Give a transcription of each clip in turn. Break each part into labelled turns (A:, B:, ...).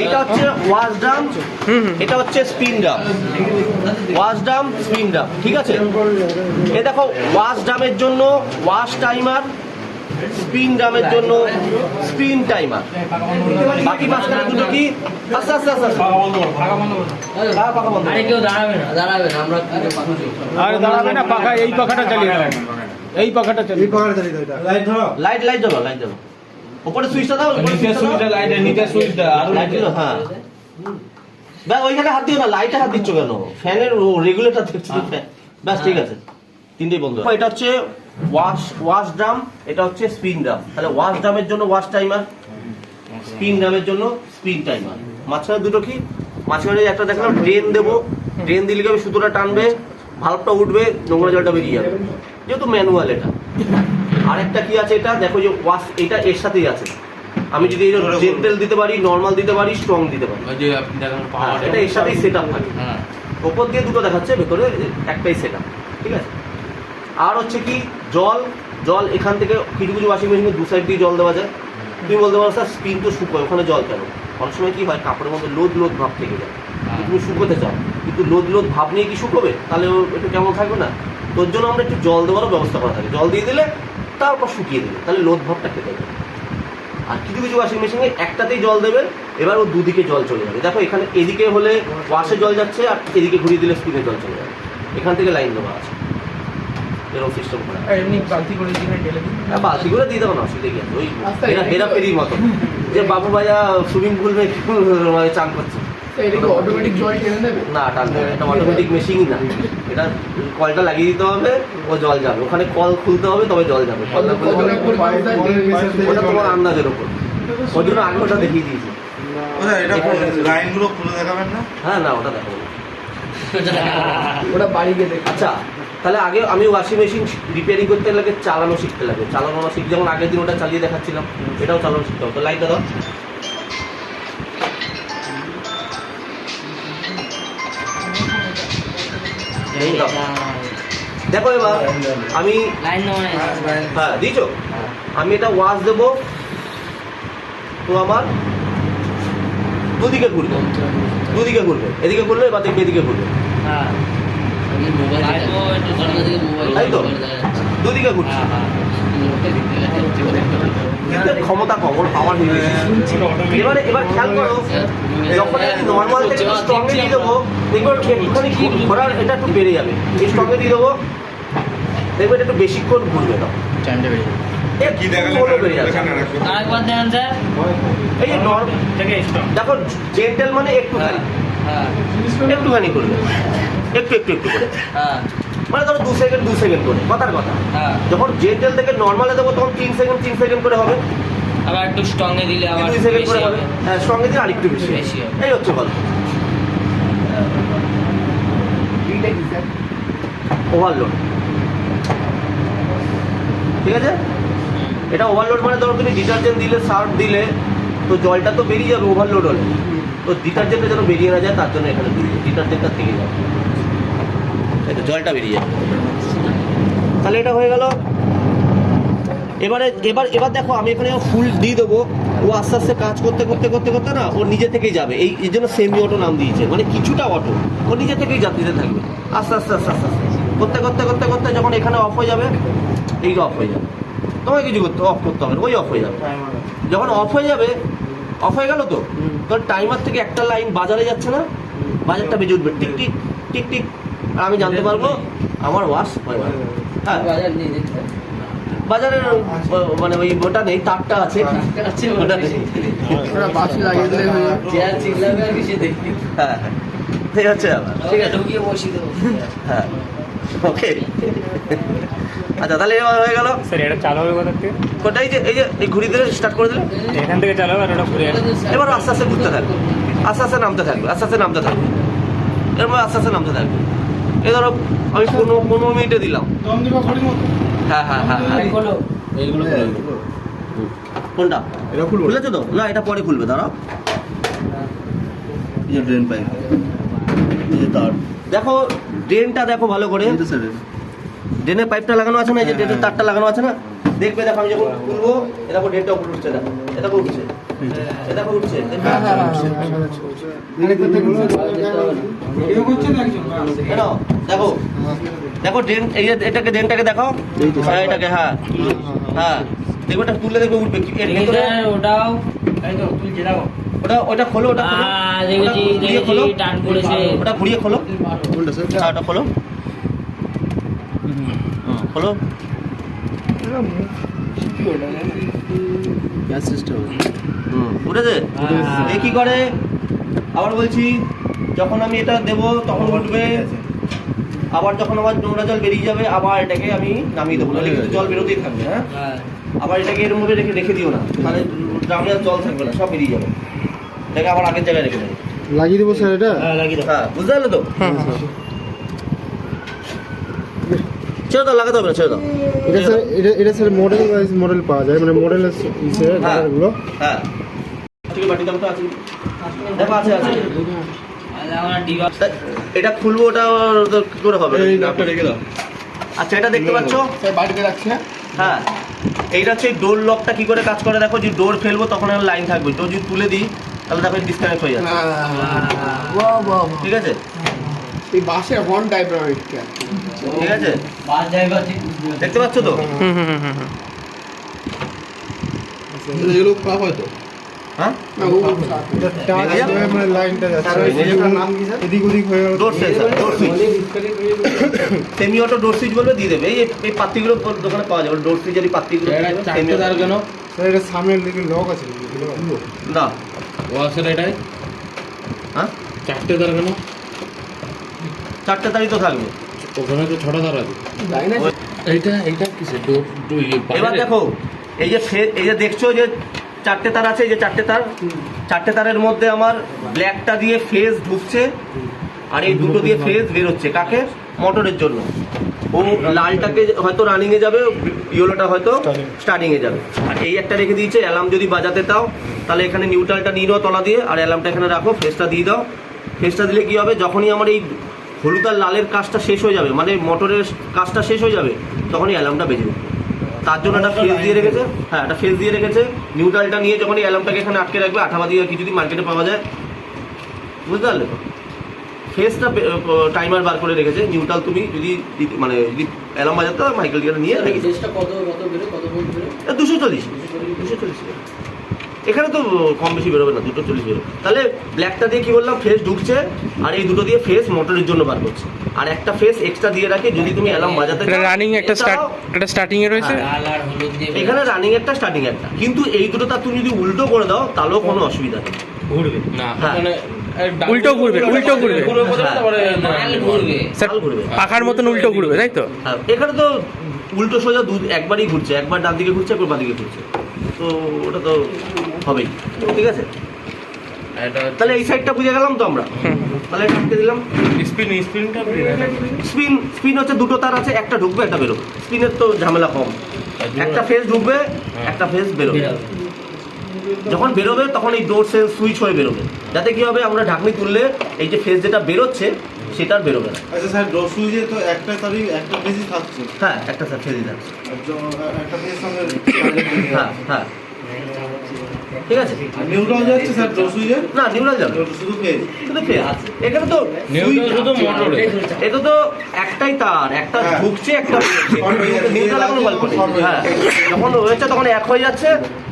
A: এইটা হচ্ছে wash drum, এটা হচ্ছে spin drum. Wash drum, spin drum, ঠিক আছে। এ দেখো, ওয়াশ ড্রামের জন্য ওয়াশ টাইমার, স্পিন ড্রামের জন্য স্পিন টাইমার। বাকি মাঝখানে দুটো কি? আস্তে আস্তে আস্তে
B: দাঁড়াবে না, পাখা এই পাখাটা চালিয়ে দাও, এই পাখাটা চালিয়ে
A: লাইট লাইট জ্বলো, লাইট জ্বলো। উপরে সুইচটা দাও,
B: নিচে সুইচটা, লাইটের নিচে সুইচটা আর
A: লাইট দিলো। হ্যাঁ, ব্যাস ওইখানে হাত দিও না, লাইটে হাত দিচ্ছ কেন? ফ্যানের রেগুলেটর দেখছো তো, ফ্যান। ব্যাস ঠিক আছে, তিনটেই বন্ধ। এটা হচ্ছে ওয়াশ ড্রাম, এটা হচ্ছে স্পিন ড্রাম। তাহলে ওয়াশ ড্রামের জন্য ওয়াশ টাইমার, স্পিন ড্রামের জন্য স্পিন টাইমার। মাঝখানে দুটো কি? মাঝখানে একটা দেখলাম ড্রেন দেবো, ড্রেন দিলে কি সুতোটা টানবে, ভাল্বটা উঠবে, নোংরা জলটা বেরিয়ে যাবে, যেহেতু ম্যানুয়াল এটা। আরেকটা কি আছে, এটা দেখো যে ওয়াশ, এটা এর সাথেই আছে। আমি যদি জেন্টেল দিতে পারি, নর্মাল দিতে পারি, স্ট্রং দিতে পারি, এটা এর সাথেই সেট আপ থাকে। ওপর দিয়ে দুটো দেখাচ্ছে, ভেতরে একটাই সেট আপ, ঠিক আছে। আর হচ্ছে কি, জল এখান থেকে কিছু কিছু ওয়াশিং মেশিনে দু সাইড দিয়ে জল দেওয়া যায়। তুমি বলতে পারো স্যার স্পিন তো শুকোয়, ওখানে জল কেন? অনেক সময় কি হয়, কাপড়ের মধ্যে লোদ ভাব থেকে যায়, তুমি শুকোতে চাও, কিন্তু লোদ ভাব নিয়ে কি শুকোবে? তাহলে একটু কেমন থাকবে না? তোর জন্য আমরা একটু জল দেওয়ারও ব্যবস্থা করা থাকে। জল দিয়ে দিলে তারপর শুকিয়ে দেবে, তাহলে লোদ ভাবটা কেটে যাবে। আর কিছু কিছু ওয়াশিং মেশিনে একটাতেই জল দেবে, এবার ও দুদিকে জল চলে যাবে। দেখো এখানে এদিকে হলে ওয়াশে জল যাচ্ছে, আর এদিকে ঘুরিয়ে দিলে স্পিনে জল চলে যাবে। এখান থেকে লাইন দেওয়া আছে, এরকম সিস্টেম করা। বালতি করে দিয়ে দেবো না, অসুবিধা কি আছে? ওই হেরাফেরির মতো, যে বাবু ভাইয়া সুইমিং পুল চান করছে, না টানবে না, এটা অটোমেটিক মেশিনই না। এটা কলটা লাগিয়ে দিতে হবে, ও জল যাবে। ওখানে কল খুলতে হবে, তবে জল যাবে। কল না খুললে ওটা তোমার আন্দাজের উপর, ওই জন্য আগে ওটা দেখিয়ে দিয়েছি।
C: লাইনগুলো খুলে দেখাবেন না?
A: হ্যাঁ, না ওটা দেখাবো, ওটা বাড়ি গিয়ে দেখ। আচ্ছা, তাহলে আগে আমি ওয়াশিং মেশিন রিপেয়ারিং করতে লাগে চালানো শিখতে লাগে। চালানো না শিখ, যেমন আগের দিন ওটা চালিয়ে দেখাচ্ছিলাম, এটাও চালানো শিখতে হবে। তো লাইটটা দাও। দেখো এবার আমি হ্যাঁ দিয়েছো, আমি এটা ওয়াশ দেবো, তো আমার দুদিকে ঘুরবে, এদিকে ঘুরবে, এবার দেখবে এদিকে ঘুরবে, তাই তো? দুদিকে ঘুরছে, ক্ষমতা কম, ওর পাওয়ার নিয়ে। এবার খেয়াল করো, যখন আমি নর্মাল থেকে স্ট্রংয়ে দিয়ে দেবো, দেখবো একটুখানি ঘোরার এটা একটু বেড়ে যাবে। এই স্ট্রংয়ে দিয়ে দেবো, দেখবে এটা একটু বেশিক্ষণ ঘুরবে, না দেখো জেন্টেল মানে একটুখানি করবে, একটু করে, মানে ধরো 2 সেকেন্ড করে, কথার কথা। যখন জেন্টেল থেকে নর্মালে দেবো তখন 3 সেকেন্ড করে হবে,
D: আবার একটু স্ট্রংয়ে দিলে আবার
A: 2 সেকেন্ড করে হবে। হ্যাঁ, স্ট্রংয়ে দিলে আরেকটু বেশি। এই হচ্ছে গল্প। ওভারলোড, ঠিক আছে। এটা ওভারলোড মানে ধরো তুমি ডিটারজেন্ট দিলে, সার্ফ দিলে, তো জলটা তো বেরিয়ে যাবে ওভারলোড হলে। তো ডিটারজেন্টটা যেন বেরিয়ে না যায়, তার জন্য এখানে ডিটারজেন্টটা থেকে যাবে, এই তো জলটা বেরিয়ে যাবে। তাহলে এটা হয়ে গেল। এবার দেখো, আমি এখানে ফুল দিয়ে দেবো, ও আস্তে আস্তে কাজ করতে না, ও নিজে থেকেই যাবে। এই জন্য সেমি অটো নাম দিয়েছে, মানে কিছুটা অটো, ও নিজে থেকেই দিতে থাকবে, আস্তে আস্তে করতে যখন এখানে অফ হয়ে যাবে, এই অফ হয়ে যাবে, তোমাকে কিছু অফ করতে হবে, ওই অফ হয়ে যাবে। যখন অফ হয়ে যাবে, অফ হয়ে গেল তো, তোর টাইমার থেকে একটা লাইন বাজারে যাচ্ছে না, বাজারটা বেজে উঠবে, টিক টিক টিক টিক, আর আমি জানতে পারবো আমার ওয়াশ হয়ে গেল। হ্যাঁ, বাজারের মানে ওই ওটা নেই, তারটা আছে, ওটা নেই। হ্যাঁ, ঠিক আছে, ঠিক আছে, হ্যাঁ, ওকে। আচ্ছা, তাহলে এবার হয়ে গেল।
B: স্যার এটা চালু হবে কোথা থেকে?
A: কোথায় যে এই ঘুরি দিলে স্টার্ট করে দিলে
B: এখান থেকে চালু হবে, আর ওটা ঘুরে আসবে।
A: এবার আস্তে আস্তে ঘুরতে থাকবে, আস্তে আস্তে নামতে থাকবে, এরপর আস্তে আস্তে নামতে থাকবে। এই ধরো আমি 15 মিনিটে দিলাম। হ্যাঁ, কোনটা খুলেছো তো? না, এটা পরে খুলবে, দাঁড়াও। ড্রেন পাইপ দেখো, ড্রেনটা দেখো ভালো করে, ড্রেনের পাইপটা লাগানো আছে না, এই যে ড্রেনের তারটা লাগানো আছে না, দেখবে দেখো আমি যখন খুলবো এরকম ডেটটা উপরে উঠছে, দেখো এরকম উঠছে, এরকম উঠছে, দেখবে? কেন? দেখো দেখো ড্রেন, এই যে এটাকে ড্রেনটাকে দেখো, হ্যাঁ এটাকে, হ্যাঁ হ্যাঁ দেখো, এটা তুললে দেখবে উঠবে। এর ভেতরে
D: ওটাও এই তো তুলছে দেখো।
A: ওটা খোলো, ওটা খোলো,
D: দেখেছি
A: ঘুরিয়ে খোলো,
D: টান পড়েছে।
A: ওটা ঘুরিয়ে খোলো, হ্যাঁ ওটা খোলো, খোলো। উঠেছে? এ কি করে আবার বলছি, যখন আমি এটা দেবো তখন উঠবে, আবার যখন আমার নোংরা জল বেরিয়ে যাবে আবার এটাকে আমি নামিয়ে দেবো, নাহলে কিন্তু জল বেরোতেই থাকবে। হ্যাঁ, আবার এটাকে এর মধ্যে রেখে দিও না, তাহলে ড্রামে আর জল থাকবে না, সব বেরিয়ে যাবে। এটাকে আবার আগের জায়গায় রেখে দেবে।
B: লাগিয়ে দেবো স্যার এটা?
A: হ্যাঁ লাগিয়ে দেবো। হ্যাঁ বুঝতে পারলে তো? ছেড়ে দাও, লাগাতে হবে না, ছেড়ে দাও।
B: এটা স্যার মডেল পাওয়া যায়, মানে মডেল গুলো?
A: হ্যাঁ ঠিক আছে, বাটি দামটা আছে, দেখো আছে আছে। এটা খুলবো, ওটা কি করে হবে? আচ্ছা এটা দেখতে পাচ্ছ?
B: বাড়িতে রাখছে।
A: হ্যাঁ এইটা হচ্ছে ডোর লকটা কি করে কাজ করে দেখো, যে ডোর ফেলবো তখন লাইন থাকবে, ডোর যদি তুলে দিই তাহলে দেখো ডিসকানেক্ট হয়ে যাবে। ঠিক আছে,
B: এই বাসে হর্ন টাইপের
A: ঠিক আছে,
D: বাস ড্রাইভার
A: দেখতে পাচ্ছ তো?
B: এগুলো খারাপ হয়তো।
A: হ্যাঁ
B: মানে লাইনটা যাচ্ছে এদিক ওদিক হয়ে গেল।
A: Door sensor, door switch, semi auto door switch বলবে দিয়ে দেবে। এই পাত্তিগুলো দোকানে পাওয়া যাবে, ডোর সুইচের এই পাত্তিগুলো সেমি অটো।
B: কেন স্যার এটা সামনের দিকে লক আছে
A: না
B: ওয়াসের এটাই?
A: হ্যাঁ
B: চারটে তার কেন?
A: চারটে তারই তো থাকবে,
B: ওখানে তো ছটা তার আছে। এইটা কিসের ডোর?
A: এবার দেখো এই যে এই যে দেখছো যে চারটে তার আছে, এই যে চারটে তারের মধ্যে আমার ব্ল্যাকটা দিয়ে ফেজ ঢুকছে আর এই দুটো দিয়ে ফেজ বেরোচ্ছে। কাকে? মোটরের জন্য। ও লালটাকে হয়তো রানিং এ যাবে, ইয়েলোটা হয়তো স্টার্টিং এ যাবে। আর এই একটা রেখে দিয়েছে, অ্যালার্ম যদি বাজাতে দাও তাহলে এখানে নিউট্রালটা নিয়ে নাও তলা দিয়ে, আর অ্যালার্মটা এখানে রাখো, ফেজটা দিয়ে দাও। ফেজটা দিলে কি হবে, যখনই আমার এই হলুদ আর লালের কাজটা শেষ হয়ে যাবে, মানে মোটরের কাজটা শেষ হয়ে যাবে, তখনই অ্যালার্মটা বেজে যাবে। তার জন্য একটা ফেজ দিয়ে রেখেছে। হ্যাঁ একটা ফেজ দিয়ে রেখেছে, নিউট্রালটা নিয়ে যখন এই অ্যালার্মটাকে এখানে আটকে রাখবে, আঠাবাদি আর কি যদি মার্কেটে পাওয়া যায়, বুঝতে পারলে তো? ফেজটা টাইমার বার করে রেখেছে, নিউট্রাল তুমি যদি মানে যদি অ্যালার্ম বাজাতে হয় মাইকেল দিয়ে নিয়ে রেখেছে। 240 এখানে তো কম বেশি বেরোবে না, 240 বেরোবে। তাহলে ব্ল্যাকটা দিয়ে কি বললাম, ফেজ ঢুকছে আর এই দুটো দিয়ে ফেজ মোটরের জন্য বার করছে, আর একটা ফেজ এক্সট্রা দিয়ে রাখে যদি তুমি অ্যালার্ম বাজাতে চাও।
E: রানিং একটা স্টার্টিং এ রয়েছে,
D: লাল আর হলুদ দিয়ে
A: এখানে রানিং একটা স্টার্টিং একটা, কিন্তু এই দুটো তার তুমি যদি উল্টো করে দাও তাহলেও কোনো অসুবিধা নেই, ঘুরবে না। হ্যাঁ
E: উল্টো ঘুরবে
D: লাল ঘুরবে।
E: স্যার পাখার মতন উল্টো ঘুরবে, তাই তো?
A: হ্যাঁ, এখানে তো উল্টো সোজা একবারই ঘুরছে, একবার ডান দিকে ঘুরছে, একবার বাঁ দিকে ঘুরছে, তো ওটা তো হবেই। ঠিক আছে, তাহলে এই সাইডটা বুঝে গেলাম তো আমরা। তাহলে কাটতে দিলাম। স্পিন হচ্ছে দুটো তার আছে, একটা ঢুকবে একটা বেরোবে। স্পিনের তো ঝামেলা কম, একটা ফেজ ঢুকবে একটা ফেজ বেরোবে। যখন বেরোবে তখন এই ডোর সেন্স সুইচ হয়ে বেরোবে, যাতে কি হবে আমরা ঢাকনি তুললে এই যে ফেজ যেটা বেরোচ্ছে সেটা আর বেরোবে না।
C: আচ্ছা স্যার, ডোর সুইচে তো একটা তারই একটা ফেজই থাকছে।
A: হ্যাঁ একটা স্যার ফেজই থাকছে।
C: একটা ফেজ সঙ্গে
A: হ্যাঁ হ্যাঁ ঠিক আছে।
C: নিউট্রাল যাচ্ছে স্যার ডোর সুইচে?
A: না নিউট্রাল যাবে,
C: শুধু ফেজ।
A: শুধু ফেজ। এখানে তো শুধু মোটরে, এটা তো একটাই তার, একটা ঢুকছে একটা বেরোচ্ছে। নিউট্রাল কোনো গল্প নেই। হ্যাঁ যখন হয়েছে তখন এক হয়ে যাচ্ছে,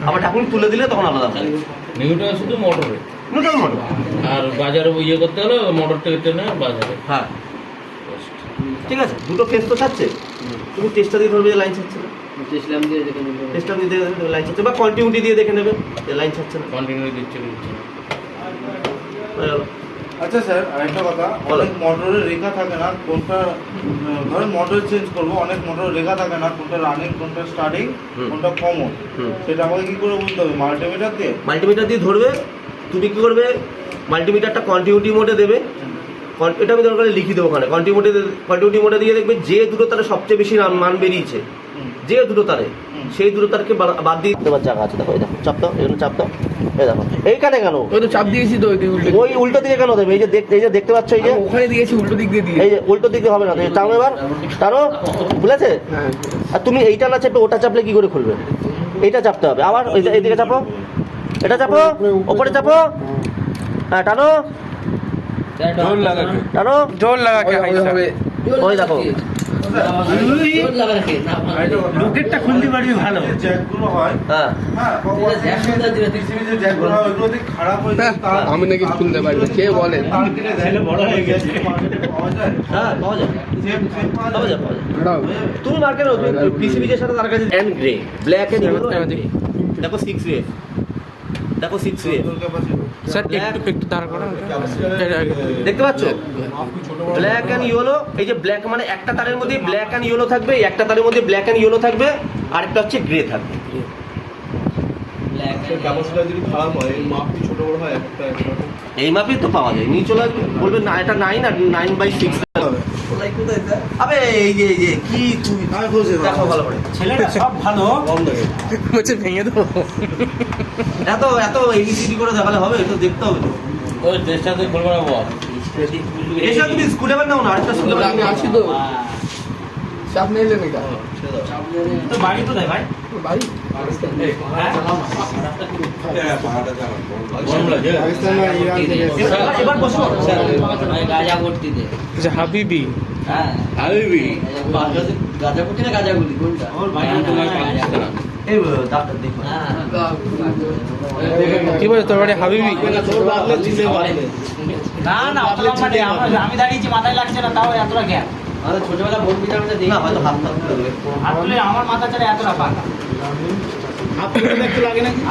A: আবার ঢাকুনি তুলে দিলে তখন আলাদা হবে।
F: নিউট্রাল শুধু মোটরে,
A: নিউট্রাল মোটর।
F: আর বাজারে ইয়ে করতে হলে মোটর থেকে টেনে বাজারে।
A: হ্যাঁ ঠিক আছে, দুটো ফেজ তো ছাড়ছে, তুমি টেস্টটা দিয়ে ধরবে যে লাইন ছাড়ছে না, টেস্টটা দিয়ে লাইন ছাড়ছে, বা কন্টিনিউটি দিয়ে দেখে নেবে যে লাইন ছাড়ছে না,
F: কন্টিনিউ দিচ্ছে
A: হয়ে গেল।
C: আচ্ছা স্যার, আরেকটা কথা, অনেক মোটরের রেখা থাকে না কোনটা, ধরেন মোটর চেঞ্জ করবো, অনেক মোটরের রেখা থাকে না কোনটা রানিং কোনটা স্টার্টিং কোনটা কমন, সেটা আমাকে কি করে বুঝতে হবে? মাল্টিমিটার দিয়ে?
A: মাল্টিমিটার দিয়ে ধরবে। তুমি কি করবে, মাল্টিমিটারটা কন্টিনিউটি মোডে দেবে, এটা আমি দরকারে লিখে দেবো ওখানে। কন্টিনিউটি মোডে দিয়ে দেখবে যে দুটো তার সবচেয়ে বেশি মান বেরিয়েছে, যে দূরতারে সেই দূরতারকে বাদ দিয়ে দেওয়ার জায়গা আছে। দেখো এই দেখো, চাপ দাও, এগুলো চাপ দাও, এই দেখো এইখানে কেন
B: ওই তো চাপ দিয়েছি তো
A: ওই উল্টো দিকে কেন দেবে? এই যে দেখতে পাচ্ছ, এই যে
B: ওখানে দিয়েছি উল্টো দিক দিয়ে দিয়ে
A: এই যে উল্টো দিকে হবে না, তো টানো এবার, টানো, বুঝেছে? আর তুমি এইটা না চাপে ওটা চাপলে কি করে খুলবে? এইটা চাপতে হবে, আবার এইদিকে চাপো, এটা চাপো, ওপরে চাপো, হ্যাঁ টানো, টানো,
E: জোর লাগা কে ভাই সাহেব।
A: ওই দেখো
D: জোর লাগা রাখে না
B: লকেটটা খুলতে পারবি ভালো।
C: যে জ্যাকগুলো হয়,
A: হ্যাঁ
C: হ্যাঁ, PCB যে জ্যাকগুলো হয়, ওইগুলো যদি খারাপ হয়ে যায়, তার
B: আমি নাকি খুলতে পারবি, কে বলে?
C: তার কেটে দেয়। বড় হয়ে গেছে, মার্কেটে পাওয়া যায়।
A: হ্যাঁ পাওয়া যায়,
C: সেম পাওয়া
A: পাওয়া
C: যায়।
A: যায়, পাওয়া যায়। তুমি মার্কেটে পিসিবি এর সাথে তার কাছে and grey, black and yellow, দেখো 6 রেফ, দেখো 6 রেফ,
C: তোর capacity।
E: স্যার একটু দাঁড় করো।
A: দেখতে পাচ্ছ? ব্ল্যাক এন্ড ইয়েলো, এই যে ব্ল্যাক মানে একটা তারের মধ্যে ব্ল্যাক এন্ড ইয়েলো থাকবে, একটা তারের মধ্যে ব্ল্যাক এন্ড ইয়েলো থাকবে, আর একটা হচ্ছে গ্রে থাকবে।
C: ক্যাপাসিটার যদি খারাপ হয়, এই মাপ কি ছোট বড় হয় একটা এরকম?
A: এই মাপে তো পাওয়া যায়, নিয়ে চলে আসবে, বলবে না এটা 9 আর 9/6। আবে এই যে কি তুমি
C: আমি খুঁজে
A: দেখো ভালো করে,
B: ছেলেটা সব ভালো।
C: কম দেখে।
E: বলছে ভেঙে দেবো।
A: এত এবিসিডি করে দেখালে হবে? তো দেখতে হবে তো।
F: ওই চেষ্টাতে খুলবো না বল।
A: এসে তুমি স্ক্রুড্রাইভার নাও না, আরেকটা স্ক্রুড্রাইভার
B: আমি আছি তো, চাপ নিলে এটা
D: তো বাড়ি কোথায় ভাই
B: বাড়ি
F: গরম লাগে?
A: এবার বসো।
D: ভাই গাজা ভর্তি দে
E: যে হাবিবি
D: হ্যাঁ
F: হাবিবি।
D: গাজা ভর্তি না গাজা গুলি কোনটা ওর ভাই
F: তোমার পাকিস্তান।
A: এই ডাক্তার দেখো।
D: হ্যাঁ
E: কি বলে তোর বাড়ি হাবিবি?
D: না না অত লম্বা নেই, আমি দাঁড়িয়েছি মাথায় লাগছে না, তাও এতটা গ্যাপ। আমাদের ছোটবেলা বোন পিঠা আমরা দেখি
A: না হয়তো হাত হাত
D: আর তুলে আমার মাথা ছাড়া এতটা পাকা
B: হাত তুলে দেখতে লাগে নাকি?